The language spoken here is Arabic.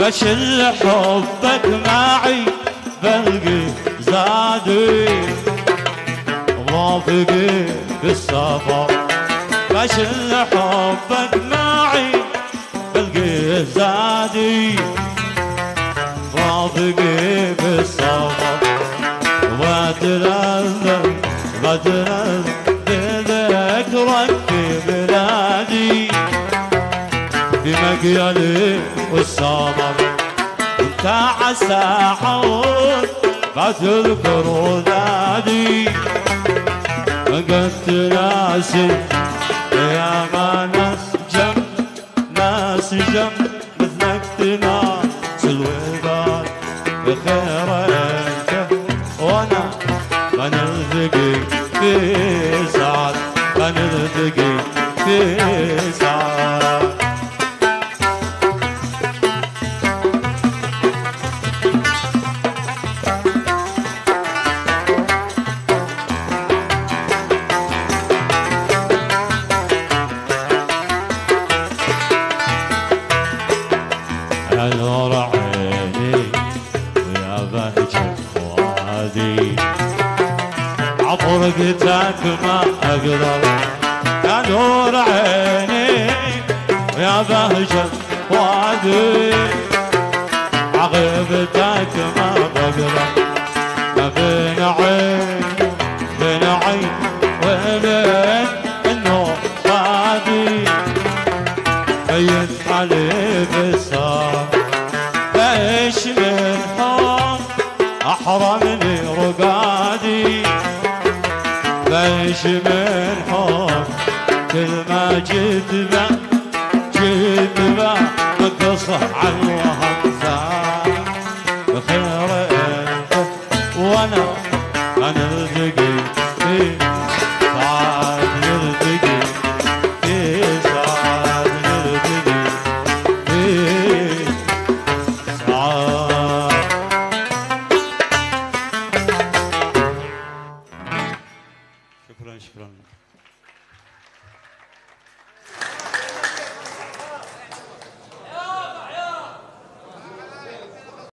بشل حبك معي بلقي زادي رافقي بالسفر بشل حبك معي بلقي زادي رافقي بالسفر واتلذذ بذكرك في بلادي بمقيلي والسمر انت عسى عود ما تذكر ذادي قد تناسي يا ما ناس جم مثلك تناس الوداد بخير انت وانا نلتقي في سعد نلتقي في سعد يا نور عيني ويا بهجة فؤادي عطرقتك ما اقدر يا نور عيني ويا بهجة فؤادي عغيبتك ما بقدر ما بين عين وبين النور غادي بيت علي بالسار ليش من حب احرمني رقادي ليش من حب كل ما جيت به مقصح عن